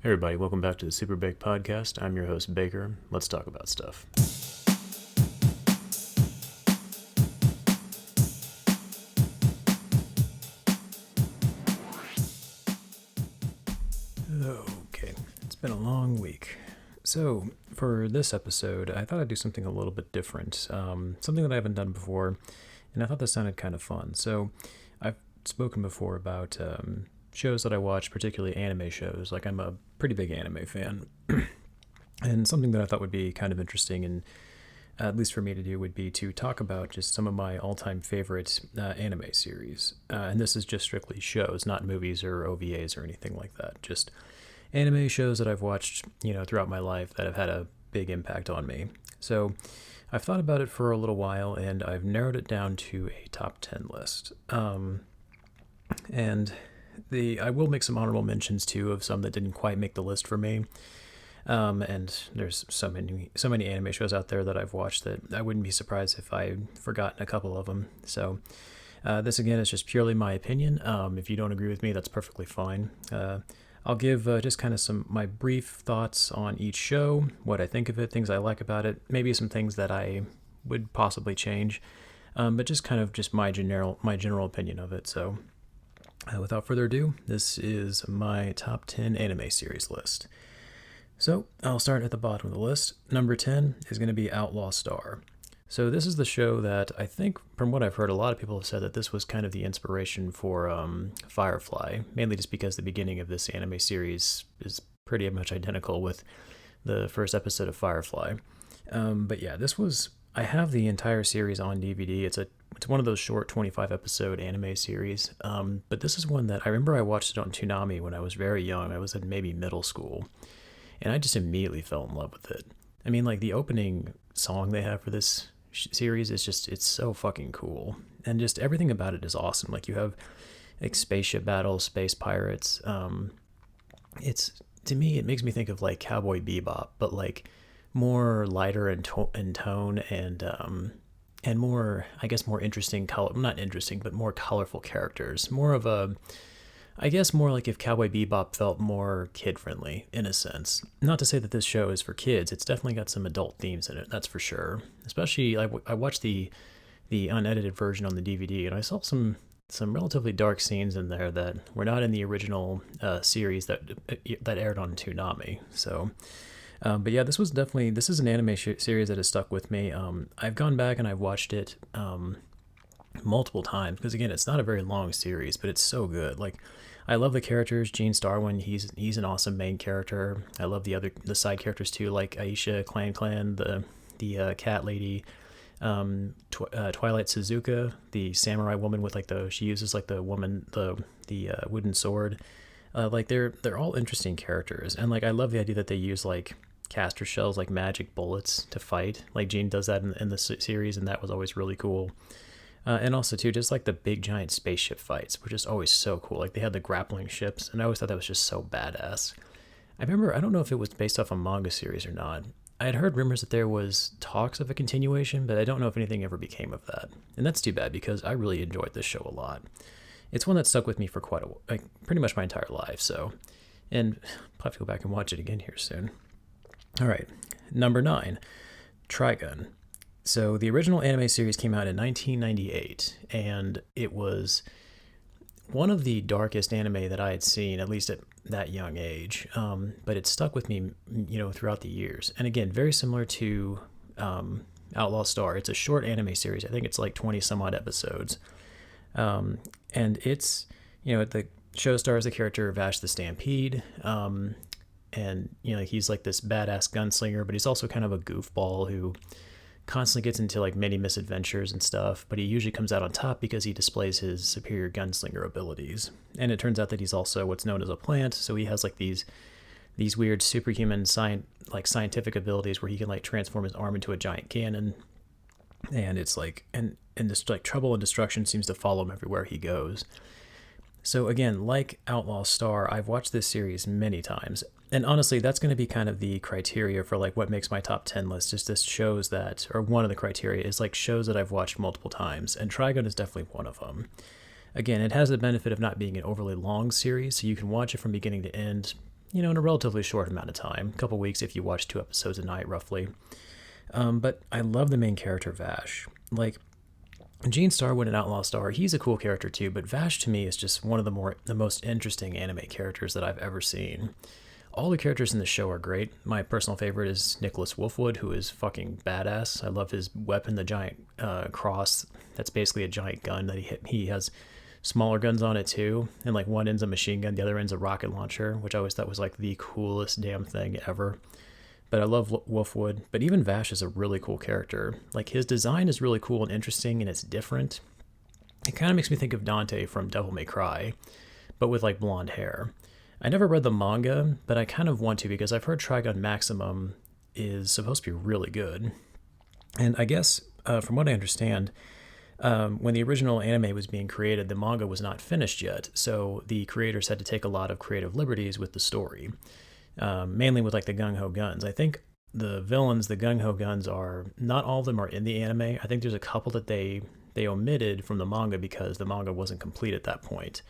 Hey everybody, welcome back to the SuperBake podcast. I'm your host, Baker. Let's talk about stuff. Okay, it's been a long week. So, for this episode, I thought I'd do something a little bit different, something that I haven't done before, and I thought this sounded kind of fun. So, I've spoken before about shows that I watch, particularly anime shows. Like, I'm a pretty big anime fan. And something that I thought would be kind of interesting, and at least for me to do, would be to talk about just some of my all-time favorite anime series. And this is just strictly shows, not movies or OVAs or anything like that. Just anime shows that I've watched, throughout my life that have had a big impact on me. So I've thought about it for a little while, and I've narrowed it down to a top 10 list. And I will make some honorable mentions too of some that didn't quite make the list for me. And there's so many anime shows out there that I've watched that I wouldn't be surprised if I've forgotten a couple of them. So this again is just purely my opinion. If you don't agree with me, that's perfectly fine. I'll give just kind of my brief thoughts on each show, what I think of it, things I like about it, maybe some things that I would possibly change, but just kind of just my general opinion of it. So without further ado, this is my top 10 anime series list. So I'll start at the bottom of the list. Number 10 is going to be Outlaw Star. So this is the show that I think, from what I've heard, a lot of people have said that this was kind of the inspiration for Firefly, mainly just because the beginning of this anime series is pretty much identical with the first episode of Firefly. But yeah, I have the entire series on DVD. It's one of those short 25 episode anime series. But this is one that I remember I watched it on Toonami when I was very young. I was in maybe middle school. And I just immediately fell in love with it. I mean, like, the opening song they have for this series is it's so fucking cool. And just everything about it is awesome. Like, you have like spaceship battles, space pirates. To me, it makes me think of like Cowboy Bebop, but like more lighter in tone and more, I guess, more interesting not interesting, but more colorful characters. More like if Cowboy Bebop felt more kid-friendly, in a sense. Not to say that this show is for kids. It's definitely got some adult themes in it, that's for sure. Especially, I watched the unedited version on the DVD, and I saw some relatively dark scenes in there that were not in the original series that aired on Toonami. So, but yeah, this is an anime series that has stuck with me. I've gone back and I've watched it multiple times, because again, it's not a very long series, but it's so good. Like, I love the characters. Gene Starwin, he's an awesome main character. I love the side characters too, like Aisha Clan, the cat lady, Twilight Suzuka, the samurai woman with she uses like the wooden sword. Like, they're all interesting characters, and like I love the idea that they use like caster shells, like magic bullets, to fight. Like, Gene does that in the series, and that was always really cool. And also, too, just like the big giant spaceship fights were just always so cool. Like, they had the grappling ships, and I always thought that was just so badass. I don't know if it was based off a manga series or not. I had heard rumors that there was talks of a continuation, but I don't know if anything ever became of that. And that's too bad, because I really enjoyed this show a lot. It's one that stuck with me for pretty much my entire life, so. And I'll have to go back and watch it again here soon. All right, number 9, Trigun. So the original anime series came out in 1998, and it was one of the darkest anime that I had seen, at least at that young age. But it stuck with me, throughout the years. And again, very similar to Outlaw Star. It's a short anime series. I think it's like 20 some odd episodes. And it's, the show stars the character Vash the Stampede. And, he's like this badass gunslinger, but he's also kind of a goofball who constantly gets into like many misadventures and stuff, but he usually comes out on top because he displays his superior gunslinger abilities. And it turns out that he's also what's known as a plant, so he has like these weird superhuman scientific abilities where he can like transform his arm into a giant cannon. And it's like and this like trouble and destruction seems to follow him everywhere he goes. So again, like Outlaw Star, I've watched this series many times. And honestly, that's going to be kind of the criteria for like what makes my top 10 list. Just this shows that, or one of the criteria is like shows that I've watched multiple times. And Trigun is definitely one of them. Again, it has the benefit of not being an overly long series, so you can watch it from beginning to end in a relatively short amount of time, a couple weeks if you watch 2 episodes a night, roughly. But I love the main character, Vash. Like, Gene Starwood in Outlaw Star, he's a cool character too, but Vash to me is just one of the most interesting anime characters that I've ever seen. All the characters in the show are great. My personal favorite is Nicholas Wolfwood, who is fucking badass. I love his weapon, the giant cross. That's basically a giant gun that he has smaller guns on it too, and like one end's a machine gun, the other end's a rocket launcher, which I always thought was like the coolest damn thing ever. But I love Wolfwood. But even Vash is a really cool character. Like, his design is really cool and interesting, and it's different. It kind of makes me think of Dante from Devil May Cry, but with like blonde hair. I never read the manga, but I kind of want to because I've heard Trigun Maximum is supposed to be really good. And I guess, from what I understand, when the original anime was being created, the manga was not finished yet, so the creators had to take a lot of creative liberties with the story, mainly with like the gung-ho guns. I think the villains, the gung-ho guns, are not all of them are in the anime. I think there's a couple that they omitted from the manga because the manga wasn't complete at that point.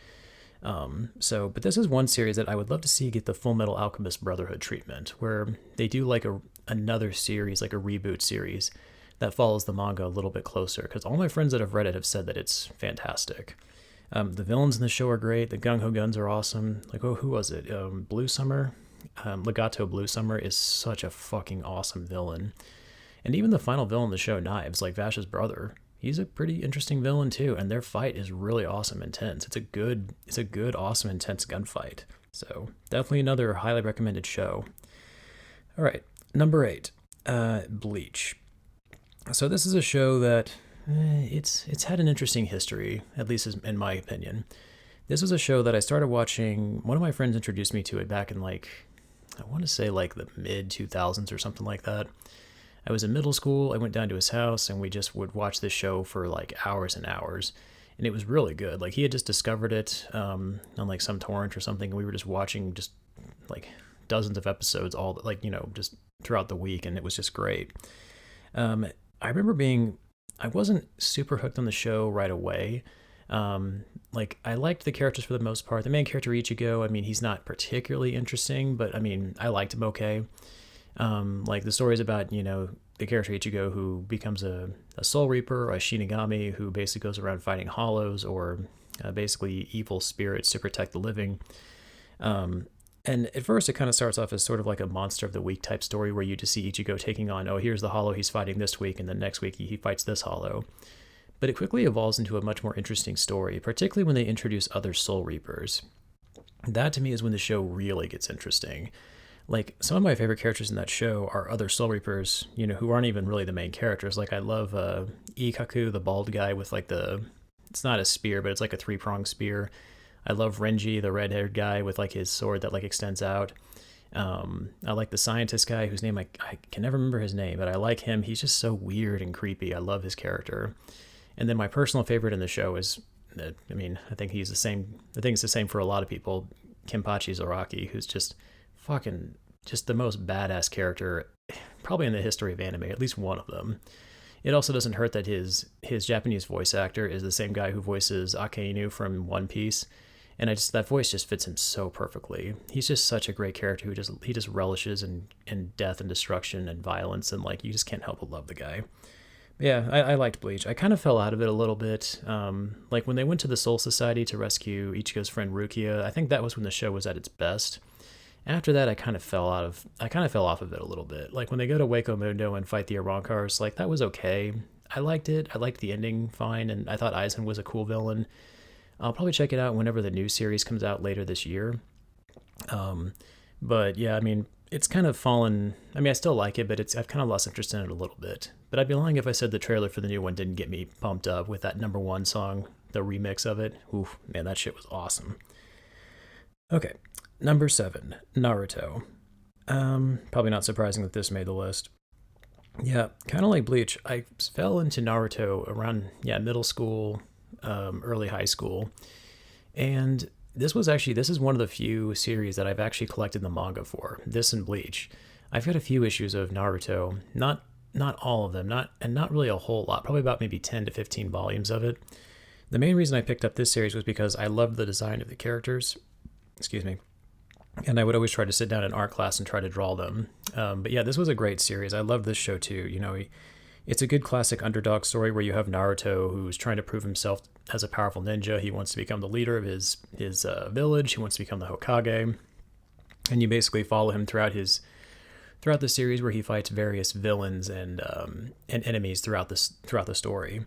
But this is one series that I would love to see get the FullMetal Alchemist Brotherhood treatment, where they do like another series, like a reboot series that follows the manga a little bit closer, because all my friends that have read it have said that it's fantastic. The villains in the show are great. The gung-ho guns are awesome. Like, oh, who was it? Blue Summer? Legato Blue Summer is such a fucking awesome villain. And even the final villain of the show, Knives, like Vash's brother, he's a pretty interesting villain too, and their fight is really awesome, intense. It's a good, awesome, intense gunfight. So definitely another highly recommended show. All right, number 8, Bleach. So this is a show that it's had an interesting history, at least in my opinion. This was a show that I started watching. One of my friends introduced me to it back in I want to say like the mid 2000s or something like that. I was in middle school. I went down to his house and we just would watch this show for like hours and hours. And it was really good. Like, he had just discovered it on like some torrent or something. And we were just watching just like dozens of episodes just throughout the week. And it was just great. I remember I wasn't super hooked on the show right away. I liked the characters for the most part. The main character, Ichigo, I mean, he's not particularly interesting, but I mean, I liked him okay. The stories about, the character Ichigo who becomes a Soul Reaper, or a Shinigami, who basically goes around fighting hollows or basically evil spirits to protect the living. And at first it kind of starts off as sort of like a monster of the week type story where you just see Ichigo taking on, oh, here's the hollow he's fighting this week, and then next week he fights this hollow. But it quickly evolves into a much more interesting story, particularly when they introduce other Soul Reapers. That to me is when the show really gets interesting. Like, some of my favorite characters in that show are other Soul Reapers, who aren't even really the main characters. Like, I love Ikaku, the bald guy with like it's not a spear, but it's like a 3-pronged spear. I love Renji, the red-haired guy with like his sword that like extends out. I like the scientist guy whose name I can never remember his name, but I like him. He's just so weird and creepy. I love his character. And then my personal favorite in the show is, I think he's the same. I think it's the same for a lot of people. Kenpachi Zaraki, who's just the most badass character probably in the history of anime, at least one of them. It also doesn't hurt that his Japanese voice actor is the same guy who voices Akainu from One Piece, and that voice just fits him so perfectly. He's just such a great character who just relishes in death and destruction and violence, and like, you just can't help but love the guy. Yeah, I liked Bleach. I kind of fell out of it a little bit. Like, when they went to the Soul Society to rescue Ichigo's friend Rukia, I think that was when the show was at its best. After that, I kind of fell off of it a little bit. Like, when they go to Hueco Mundo and fight the Arancars, like, that was okay. I liked it. I liked the ending fine, and I thought Aizen was a cool villain. I'll probably check it out whenever the new series comes out later this year. But yeah, I mean, it's kind of fallen. I mean, I still like it, but I've kind of lost interest in it a little bit. But I'd be lying if I said the trailer for the new one didn't get me pumped up with that number 1 song, the remix of it. Oof, man, that shit was awesome. Okay, number 7, Naruto. Probably not surprising that this made the list. Yeah, kind of like Bleach, I fell into Naruto around, middle school, early high school. And this is one of the few series that I've actually collected the manga for, this and Bleach. I've got a few issues of Naruto, not all of them, not really a whole lot, probably about maybe 10 to 15 volumes of it. The main reason I picked up this series was because I loved the design of the characters. Excuse me. and I would always try to sit down in art class and try to draw them. But yeah, this was a great series. I love this show too. It's a good classic underdog story where you have Naruto who's trying to prove himself as a powerful ninja. He wants to become the leader of his village. He wants to become the Hokage, and you basically follow him throughout the series where he fights various villains and enemies throughout the story.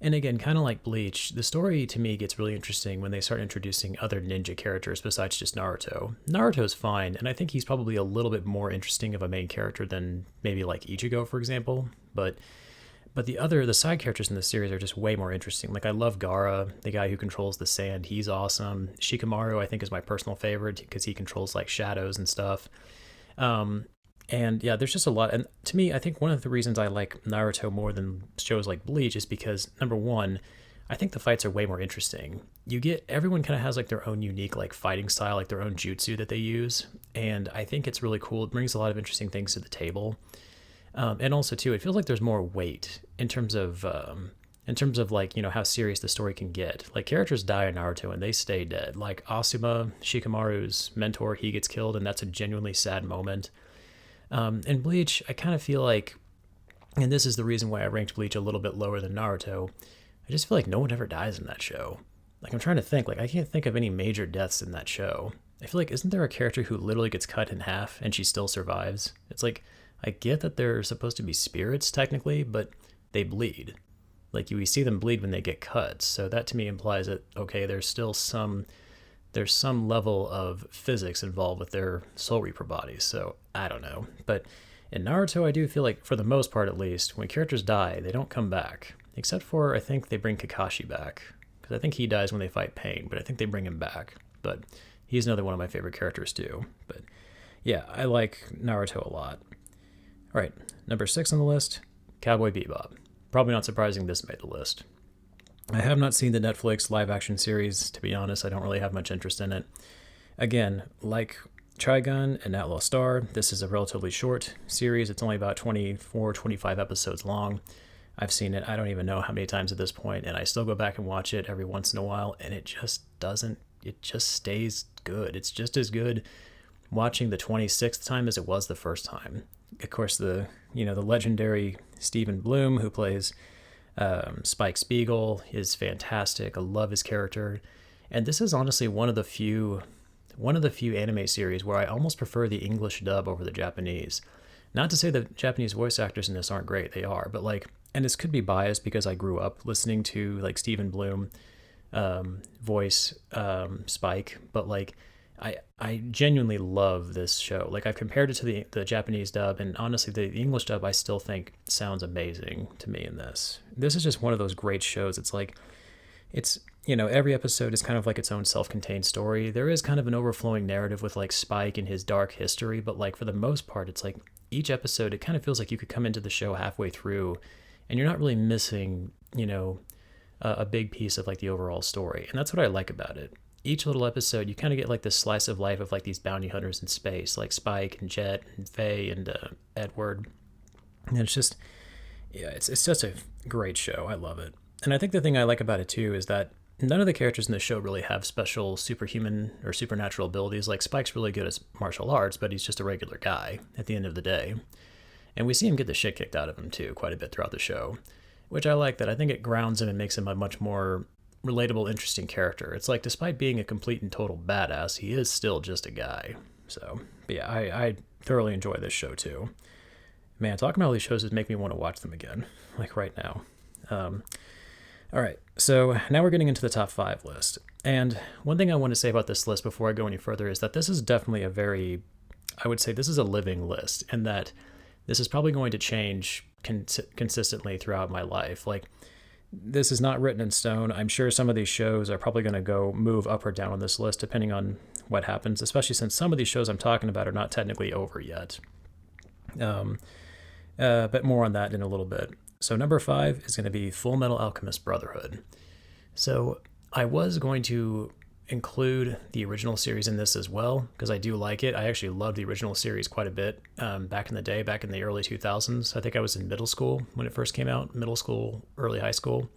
And again, kind of like Bleach, the story to me gets really interesting when they start introducing other ninja characters besides just Naruto. Naruto's fine, and I think he's probably a little bit more interesting of a main character than maybe like Ichigo, for example. But the side characters in the series are just way more interesting. Like I love Gaara, the guy who controls the sand. He's awesome. Shikamaru, I think, is my personal favorite because he controls like shadows and stuff. And yeah, there's just a lot. And to me, I think one of the reasons I like Naruto more than shows like Bleach is because, number one, I think the fights are way more interesting. Everyone kind of has like their own unique like fighting style, like their own jutsu that they use. And I think it's really cool. It brings a lot of interesting things to the table. And also too, it feels like there's more weight in terms of like, how serious the story can get. Like characters die in Naruto and they stay dead. Like Asuma, Shikamaru's mentor, he gets killed and that's a genuinely sad moment. In Bleach, I kind of feel like, and this is the reason why I ranked Bleach a little bit lower than Naruto, I just feel like no one ever dies in that show. Like, I'm trying to think, like, I can't think of any major deaths in that show. I feel like, isn't there a character who literally gets cut in half and she still survives? It's like, I get that they're supposed to be spirits, technically, but they bleed. Like, we see them bleed when they get cut, so that to me implies that, okay, there's some level of physics involved with their Soul Reaper bodies, so I don't know. But in Naruto, I do feel like, for the most part at least, when characters die, they don't come back. Except for, I think they bring Kakashi back. Because I think he dies when they fight Pain, but I think they bring him back. But he's another one of my favorite characters too. But yeah, I like Naruto a lot. All right, number 6 on the list, Cowboy Bebop. Probably not surprising this made the list. I have not seen the Netflix live-action series. To be honest, I don't really have much interest in it. Again, like Trigun and Outlaw Star, this is a relatively short series. It's only about 24, 25 episodes long. I've seen it, I don't even know how many times at this point, and I still go back and watch it every once in a while, and it just stays good. It's just as good watching the 26th time as it was the first time. Of course, the legendary Stephen Bloom, who plays Spike Spiegel, is fantastic. I love his character, and this is honestly one of the few anime series where I almost prefer the English dub over the Japanese. Not to say the Japanese voice actors in this aren't great, they are, but like, and this could be biased because I grew up listening to like Stephen Bloom voice Spike, but like I genuinely love this show. Like I've compared it to the Japanese dub, and honestly the English dub I still think sounds amazing to me in this. This is just one of those great shows. It's like, every episode is kind of like its own self-contained story. There is kind of an overflowing narrative with like Spike and his dark history, but like for the most part, it's like each episode, it kind of feels like you could come into the show halfway through and you're not really missing, a big piece of like the overall story. And that's what I like about it. Each little episode, you kind of get like this slice of life of like these bounty hunters in space, like Spike and Jet and Faye and Edward. And it's just, yeah, it's just a great show. I love it. And I think the thing I like about it too is that none of the characters in the show really have special superhuman or supernatural abilities. Like Spike's really good at martial arts, but he's just a regular guy at the end of the day. And we see him get the shit kicked out of him too quite a bit throughout the show, which I like. That I think it grounds him and makes him a much more relatable, interesting character. It's like, despite being a complete and total badass, he is still just a guy. So, but yeah, I thoroughly enjoy this show too. Man, talking about all these shows would make me want to watch them again, like right now. All right, so now we're getting into the top 5 list. And one thing I want to say about this list before I go any further is that this is definitely I would say this is a living list, and that this is probably going to change consistently throughout my life. Like, this is not written in stone. I'm sure some of these shows are probably going to move up or down on this list depending on what happens, especially since some of these shows I'm talking about are not technically over yet. But more on that in a little bit. So number 5 is going to be FullMetal Alchemist Brotherhood. So I was going to include the original series in this as well, because I do like it. I actually loved the original series quite a bit back in the day, back in the early 2000s. I think I was in middle school when it first came out, middle school, early high school.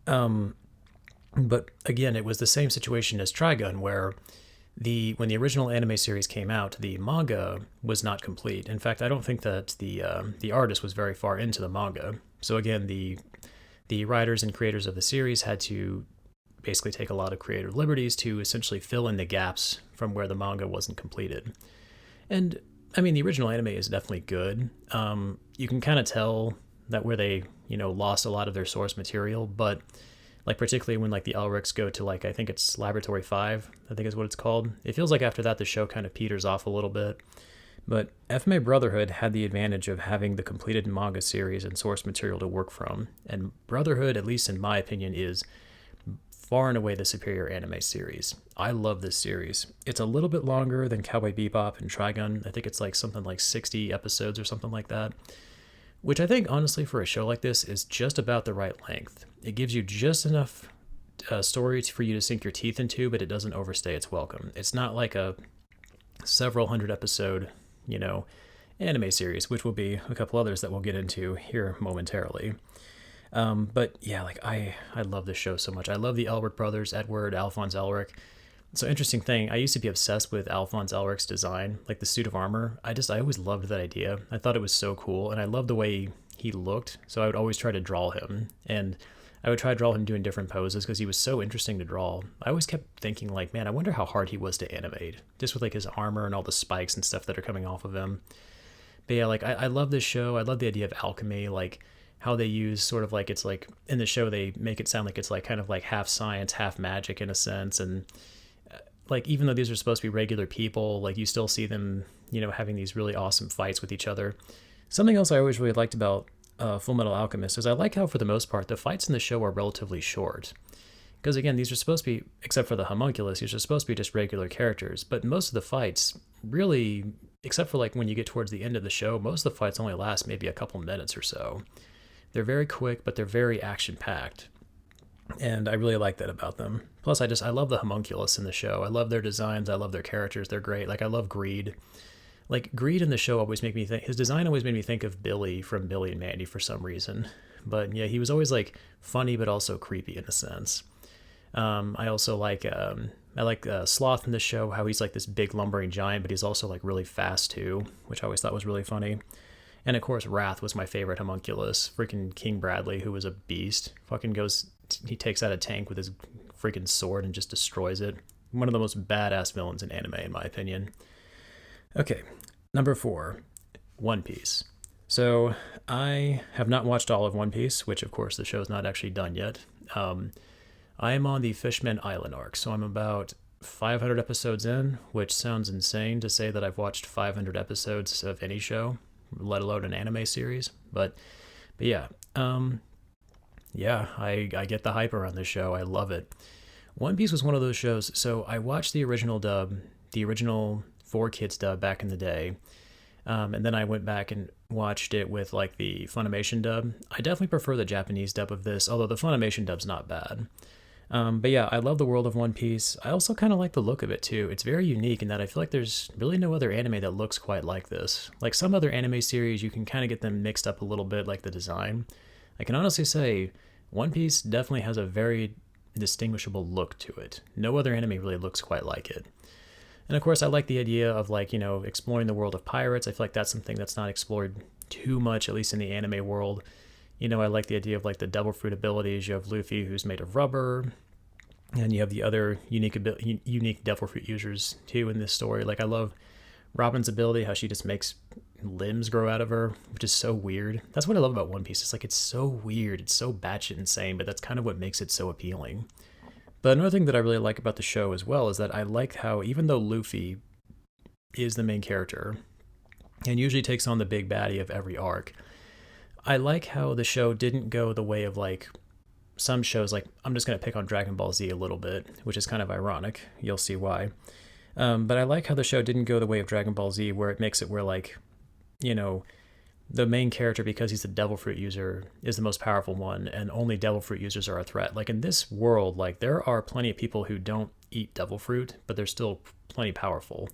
But again, it was the same situation as Trigun, where When the original anime series came out, the manga was not complete. In fact, I don't think that the artist was very far into the manga. So again, the writers and creators of the series had to basically take a lot of creative liberties to essentially fill in the gaps from where the manga wasn't completed. And I mean, the original anime is definitely good. You can kind of tell that where they, lost a lot of their source material, but like particularly when like the Elrics go to like I think it's Laboratory 5, I think is what it's called. It feels like after that the show kind of peters off a little bit. But FMA Brotherhood had the advantage of having the completed manga series and source material to work from, and Brotherhood, at least in my opinion, is far and away the superior anime series. I love this series. It's a little bit longer than Cowboy Bebop and Trigun. I think it's like something like 60 episodes or something like that, which I think honestly for a show like this is just about the right length. It gives you just enough story for you to sink your teeth into, but it doesn't overstay its welcome. It's not like a several hundred episode, anime series, which will be a couple others that we'll get into here momentarily. But yeah, like I love this show so much. I love the Elric brothers, Edward, Alphonse Elric. So interesting thing, I used to be obsessed with Alphonse Elric's design, like the suit of armor. I always loved that idea. I thought it was so cool, and I loved the way he looked, so I would always try to draw him. And I would try to draw him doing different poses because he was so interesting to draw. I always kept thinking like, man, I wonder how hard he was to animate, just with like his armor and all the spikes and stuff that are coming off of him. But yeah, like I love this show. I love the idea of alchemy, like how they use sort of like, it's like in the show they make it sound like it's like kind of like half science, half magic in a sense. And like even though these are supposed to be regular people, like you still see them, having these really awesome fights with each other. Something else I always really liked about FullMetal Alchemist is I like how for the most part the fights in the show are relatively short. Because again, these are supposed to be, except for the homunculus, these are supposed to be just regular characters. But most of the fights really, except for like when you get towards the end of the show, most of the fights only last maybe a couple minutes or so. They're very quick, but they're very action-packed. And I really like that about them. Plus, I love the homunculus in the show. I love their designs. I love their characters. They're great. Like, I love Greed. Like, Greed in the show always made me think, his design always made me think of Billy from Billy and Mandy for some reason. But yeah, he was always like funny, but also creepy in a sense. I also like, Sloth in the show, how he's like this big lumbering giant, but he's also like really fast too, which I always thought was really funny. And of course, Wrath was my favorite homunculus. Freaking King Bradley, who was a beast, he takes out a tank with his freaking sword and just destroys it. One of the most badass villains in anime, in my opinion. Okay, number 4, One Piece. So I have not watched all of One Piece, which of course the show's not actually done yet. I am on the Fishman Island arc, so I'm about 500 episodes in, which sounds insane to say that I've watched 500 episodes of any show, let alone an anime series. But yeah, I get the hype around this show. I love it. One Piece was one of those shows. So I watched the original dub, the original 4Kids dub back in the day. And then I went back and watched it with like the Funimation dub. I definitely prefer the Japanese dub of this, although the Funimation dub's not bad. But yeah, I love the world of One Piece. I also kind of like the look of it too. It's very unique in that I feel like there's really no other anime that looks quite like this. Like some other anime series, you can kind of get them mixed up a little bit, like the design. I can honestly say One Piece definitely has a very distinguishable look to it. No other anime really looks quite like it. And of course, I like the idea of like, exploring the world of pirates. I feel like that's something that's not explored too much, at least in the anime world. I like the idea of like the devil fruit abilities. You have Luffy, who's made of rubber, and you have the other unique devil fruit users too in this story. Like I love Robin's ability, how she just makes limbs grow out of her, which is so weird. That's what I love about One Piece. It's like it's so weird, it's so batshit insane, but that's kind of what makes it so appealing. But another thing that I really like about the show as well is that I like how even though Luffy is the main character and usually takes on the big baddie of every arc, I like how the show didn't go the way of like some shows. Like I'm just going to pick on Dragon Ball Z a little bit, which is kind of ironic. You'll see why. But I like how the show didn't go the way of Dragon Ball Z, where it makes it where like, the main character, because he's a devil fruit user, is the most powerful one, and only devil fruit users are a threat. Like in this world, like there are plenty of people who don't eat devil fruit, but they're still plenty powerful.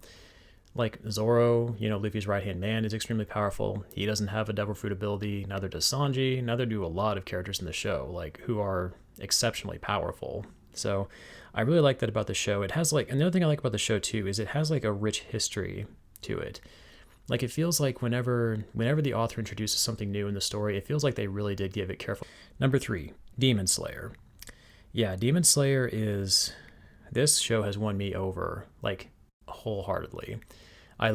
Like Zoro, Luffy's right-hand man, is extremely powerful. He doesn't have a devil fruit ability, neither does Sanji, neither do a lot of characters in the show, like who are exceptionally powerful. So I really like that about the show. It has like another thing I like about the show too is it has like a rich history to it. Like it feels like whenever the author introduces something new in the story, it feels like they really did give it careful. Number 3, Demon Slayer. Yeah, Demon Slayer is this show has won me over like wholeheartedly. I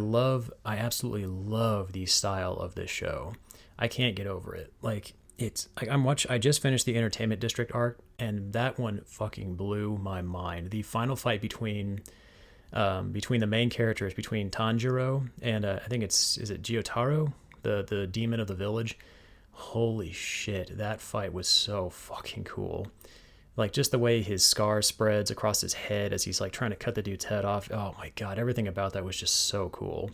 absolutely love the style of this show. I can't get over it. Like it's like I just finished the Entertainment District arc and that one fucking blew my mind. The final fight between the main characters, between Tanjiro and I think is it Gyotaro, the demon of the village. Holy shit, that fight was so fucking cool. Like just the way his scar spreads across his head as he's like trying to cut the dude's head off. Oh my god, everything about that was just so cool.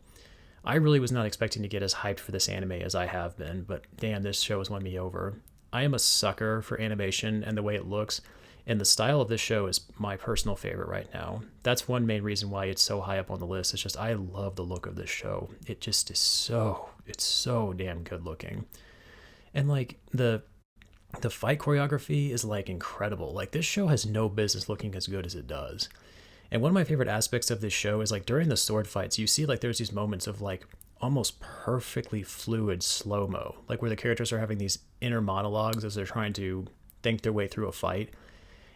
I really was not expecting to get as hyped for this anime as I have been, but damn, this show has won me over. I am a sucker for animation and the way it looks, and the style of this show is my personal favorite right now. That's one main reason why it's so high up on the list. It's just I love the look of this show. It just is it's so damn good looking. And like the fight choreography is like incredible. Like this show has no business looking as good as it does. And one of my favorite aspects of this show is like during the sword fights, you see like there's these moments of like almost perfectly fluid slow-mo, like where the characters are having these inner monologues as they're trying to think their way through a fight.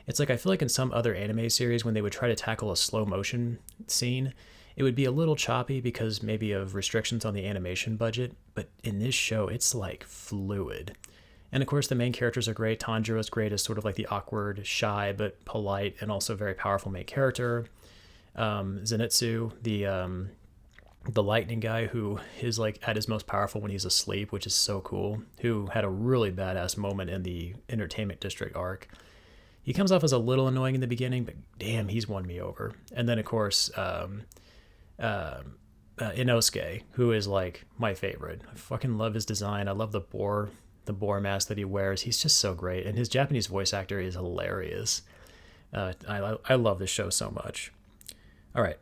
It's like I feel like in some other anime series when they would try to tackle a slow motion scene, it would be a little choppy because maybe of restrictions on the animation budget, but in this show it's like fluid. And of course, the main characters are great. Tanjiro is great as sort of like the awkward, shy, but polite and also very powerful main character. Zenitsu, the lightning guy who is like at his most powerful when he's asleep, which is so cool, who had a really badass moment in the Entertainment District arc. He comes off as a little annoying in the beginning, but damn, he's won me over. And then, of course, Inosuke, who is like my favorite. I fucking love his design. I love the boar mask that he wears. He's just so great, and his Japanese voice actor is hilarious. I love this show so much. All right,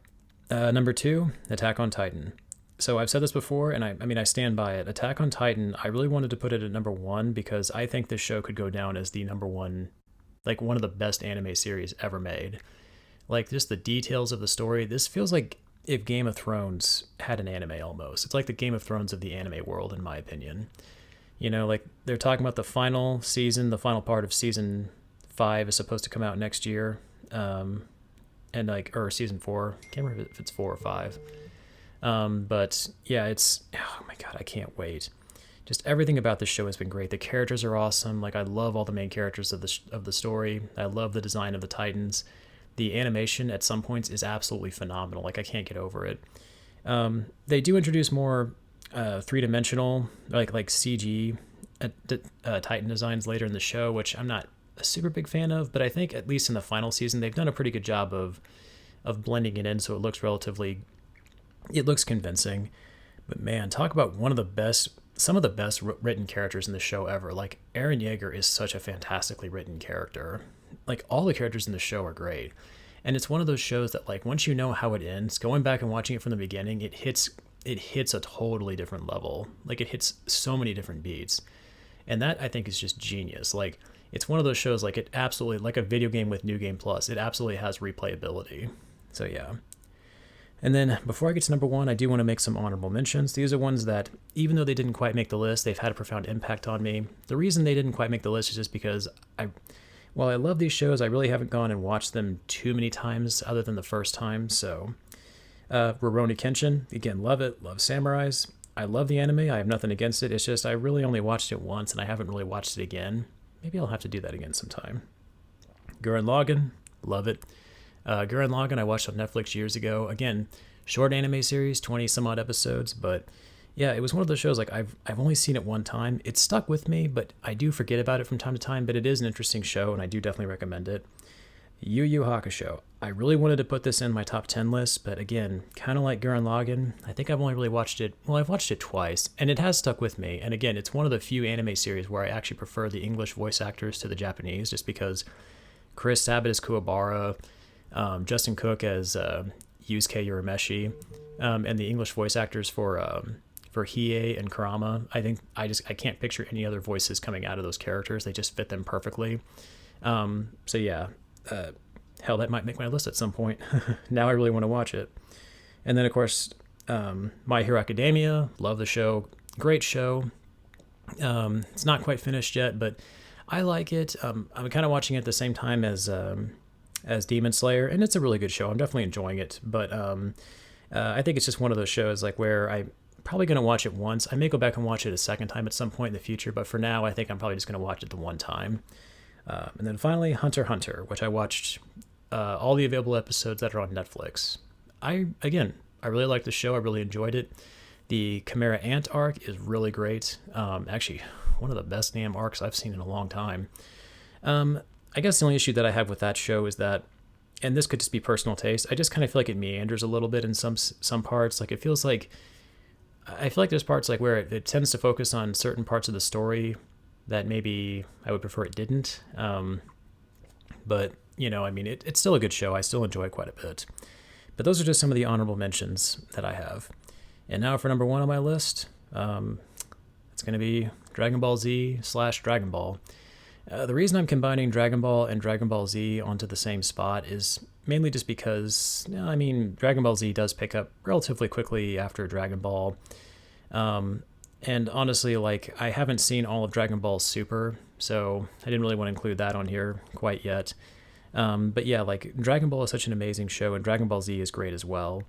number 2, Attack on Titan. So I've said this before, and I mean I stand by it. Attack on Titan. I really wanted to put it at number 1 because I think this show could go down as the number 1, like one of the best anime series ever made. Like just the details of the story. This feels like if Game of Thrones had an anime almost. It's like the Game of Thrones of the anime world, in my opinion. You know, like they're talking about the final season, the final part of season 5 is supposed to come out next year. And like, or season 4, can't remember if it's 4 or 5. But yeah, oh my God, I can't wait. Just everything about this show has been great. The characters are awesome. Like I love all the main characters of the story. I love the design of the Titans. The animation at some points is absolutely phenomenal. Like I can't get over it. They do introduce more three-dimensional like CG Titan designs later in the show, which I'm not a super big fan of, but I think at least in the final season they've done a pretty good job of blending it in so it looks convincing. But man, talk about some of the best written characters in the show ever. Like Eren Yeager is such a fantastically written character. Like all the characters in the show are great. And it's one of those shows that like once you know how it ends, going back and watching it from the beginning, it hits a totally different level. Like it hits so many different beats. And that I think is just genius. Like it's one of those shows like it absolutely, like a video game with New Game Plus, it absolutely has replayability. So yeah. And then before I get to number 1, I do want to make some honorable mentions. These are ones that, even though they didn't quite make the list, they've had a profound impact on me. The reason they didn't quite make the list is just because while I love these shows, I really haven't gone and watched them too many times other than the first time. So Rurouni Kenshin, again, love it, love samurais. I love the anime, I have nothing against it. It's just I really only watched it once and I haven't really watched it again. Maybe I'll have to do that again sometime. Gurren Lagann, love it. Gurren Lagann I watched on Netflix years ago. Again, short anime series, 20 some odd episodes, but yeah, it was one of those shows like I've only seen it one time. It stuck with me, but I do forget about it from time to time, but it is an interesting show and I do definitely recommend it. Yu Yu Hakusho. I really wanted to put this in my top 10 list, but again, kind of like Gurren Lagann, I think I've only really watched it, well, I've watched it twice, and it has stuck with me. And again, it's one of the few anime series where I actually prefer the English voice actors to the Japanese, just because Chris Sabat as Kuwabara, Justin Cook as Yusuke Urameshi, and the English voice actors for Hiei and Kurama. I think I can't picture any other voices coming out of those characters. They just fit them perfectly. So yeah, Hell, that might make my list at some point. Now I really want to watch it. And then, of course, My Hero Academia. Love the show. Great show. It's not quite finished yet, but I like it. I'm kind of watching it at the same time as Demon Slayer, and it's a really good show. I'm definitely enjoying it, but I think it's just one of those shows like where I'm probably going to watch it once. I may go back and watch it a second time at some point in the future, but for now, I think I'm probably just going to watch it the one time. And then finally, Hunter x Hunter, which I watched all the available episodes that are on Netflix. I really liked the show. I really enjoyed it. The Chimera Ant arc is really great. Actually, one of the best damn arcs I've seen in a long time. I guess the only issue that I have with that show is that, and this could just be personal taste, I just kind of feel like it meanders a little bit in some parts. Like it feels like, I feel like there's parts like where it tends to focus on certain parts of the story that maybe I would prefer it didn't. But, I mean, it's still a good show. I still enjoy it quite a bit. But those are just some of the honorable mentions that I have. And now for number one on my list, it's going to be Dragon Ball Z / Dragon Ball. The reason I'm combining Dragon Ball and Dragon Ball Z onto the same spot is mainly just because, Dragon Ball Z does pick up relatively quickly after Dragon Ball. And honestly, like, I haven't seen all of Dragon Ball Super, so I didn't really want to include that on here quite yet. But yeah, like, Dragon Ball is such an amazing show, and Dragon Ball Z is great as well.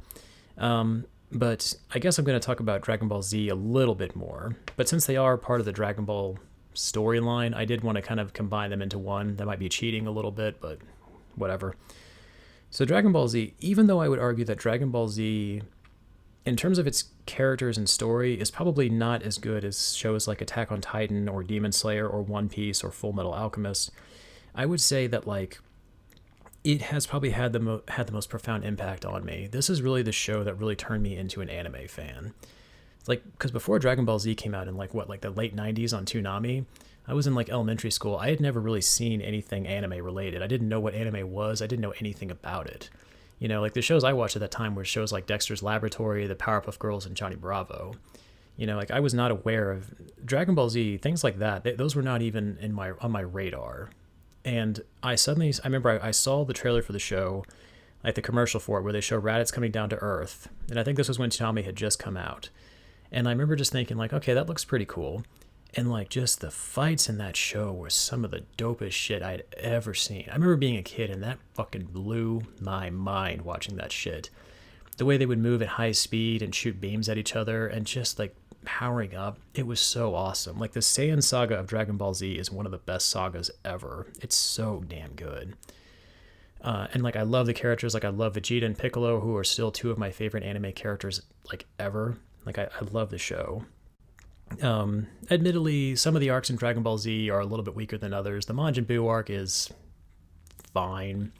But I guess I'm going to talk about Dragon Ball Z a little bit more. But since they are part of the Dragon Ball storyline, I did want to kind of combine them into one. That might be cheating a little bit, but whatever. So Dragon Ball Z, even though I would argue that Dragon Ball Z, in terms of its characters and story, is probably not as good as shows like Attack on Titan or Demon Slayer or One Piece or FullMetal Alchemist, I would say that, like, it has probably had the most profound impact on me. This is really the show that really turned me into an anime fan. Like, because before Dragon Ball Z came out in like the late 90s on Toonami, I was in like elementary school. I had never really seen anything anime related. I didn't know what anime was. I didn't know anything about it. Like the shows I watched at that time were shows like Dexter's Laboratory, the Powerpuff Girls, and Johnny Bravo. Like I was not aware of Dragon Ball Z, things like that. Those were not even on my radar. And I remember I saw the trailer for the show, like the commercial for it, where they show Raditz coming down to Earth. And I think this was when Toonami had just come out. And I remember just thinking, like, okay, that looks pretty cool. And, like, just the fights in that show were some of the dopest shit I'd ever seen. I remember being a kid, and that fucking blew my mind watching that shit. The way they would move at high speed and shoot beams at each other and just, like, powering up, it was so awesome. Like, the Saiyan saga of Dragon Ball Z is one of the best sagas ever. It's so damn good. And, like, I love the characters. Like, I love Vegeta and Piccolo, who are still two of my favorite anime characters, like, ever. Like, I love the show. Admittedly, some of the arcs in Dragon Ball Z are a little bit weaker than others. The Majin Buu arc is fine.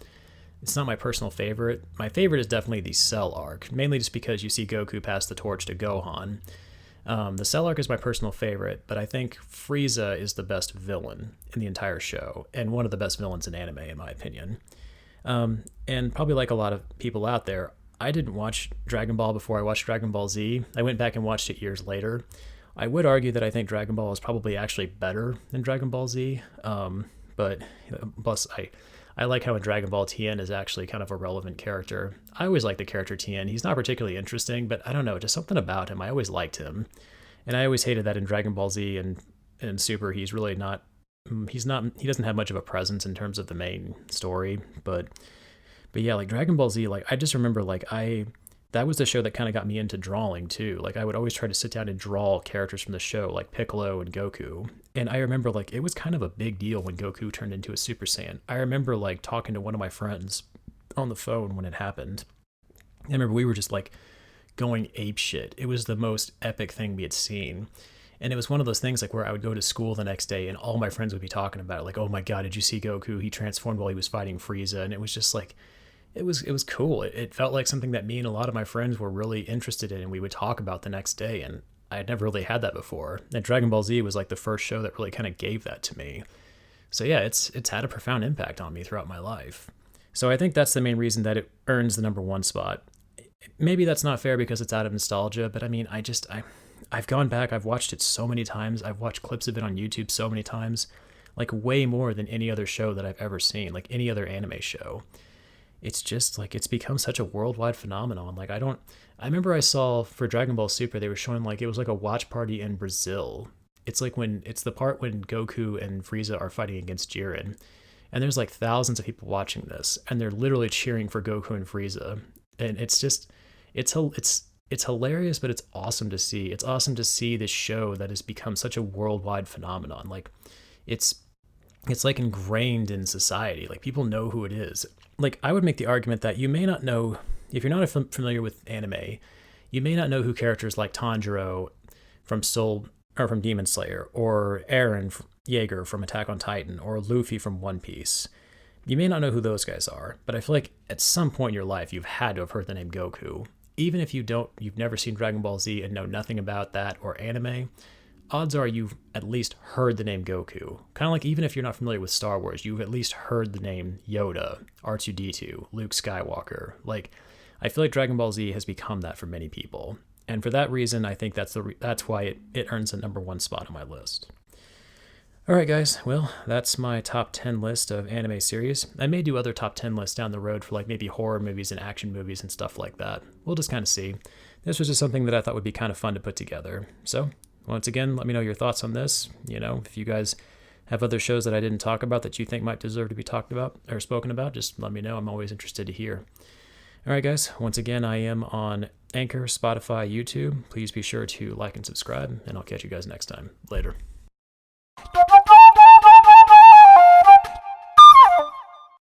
It's not my personal favorite. My favorite is definitely the Cell arc, mainly just because you see Goku pass the torch to Gohan. The Cell arc is my personal favorite, but I think Frieza is the best villain in the entire show, and one of the best villains in anime, in my opinion. And probably like a lot of people out there, I didn't watch Dragon Ball before I watched Dragon Ball Z. I went back and watched it years later. I would argue that I think Dragon Ball is probably actually better than Dragon Ball Z. But plus, I like how in Dragon Ball Tien is actually kind of a relevant character. I always like the character Tien. He's not particularly interesting, but I don't know, just something about him. I always liked him. And I always hated that in Dragon Ball Z and Super, he doesn't have much of a presence in terms of the main story, but yeah, like Dragon Ball Z, like I just remember that was the show that kind of got me into drawing too. Like I would always try to sit down and draw characters from the show, like Piccolo and Goku. And I remember like it was kind of a big deal when Goku turned into a Super Saiyan. I remember like talking to one of my friends on the phone when it happened. I remember we were just like going ape shit. It was the most epic thing we had seen. And it was one of those things like where I would go to school the next day and all my friends would be talking about it. Like, oh my God, did you see Goku? He transformed while he was fighting Frieza. And it was just like, it was cool. It felt like something that me and a lot of my friends were really interested in and we would talk about the next day. And I had never really had that before. And Dragon Ball Z was like the first show that really kind of gave that to me. So yeah, it's had a profound impact on me throughout my life. So I think that's the main reason that it earns the number one spot. Maybe that's not fair because it's out of nostalgia, but I mean, I've gone back, I've watched it so many times. I've watched clips of it on YouTube so many times. like way more than any other show that I've ever seen, like any other anime show. It's just like it's become such a worldwide phenomenon. Like I remember I saw for Dragon Ball Super they were showing like it was like a watch party in Brazil. It's like when it's the part when Goku and Frieza are fighting against Jiren, and there's like thousands of people watching this, and they're literally cheering for Goku and Frieza, and it's just it's hilarious, but it's awesome to see. It's awesome to see this show that has become such a worldwide phenomenon. Like it's it's like ingrained in society. Like people know who it is. Like I would make the argument that you may not know if you're not familiar with anime, you may not know who characters like Tanjiro from Soul or from Demon Slayer, or Eren Yeager from Attack on Titan, or Luffy from One Piece. You may not know who those guys are, but I feel like at some point in your life you've had to have heard the name Goku. Even if you've never seen Dragon Ball Z and know nothing about that or anime, odds are you've at least heard the name Goku. Kind of like even if you're not familiar with Star Wars, you've at least heard the name Yoda, R2-D2, Luke Skywalker. Like, I feel like Dragon Ball Z has become that for many people. And for that reason, I think that's why it earns a #1 spot on my list. All right, guys. Well, that's my top 10 list of anime series. I may do other top 10 lists down the road for like maybe horror movies and action movies and stuff like that. We'll just kind of see. This was just something that I thought would be kind of fun to put together. So, once again, let me know your thoughts on this. You know, if you guys have other shows that I didn't talk about that you think might deserve to be talked about or spoken about, just let me know. I'm always interested to hear. All right, guys. Once again, I am on Anchor, Spotify, YouTube. Please be sure to like and subscribe, and I'll catch you guys next time. Later.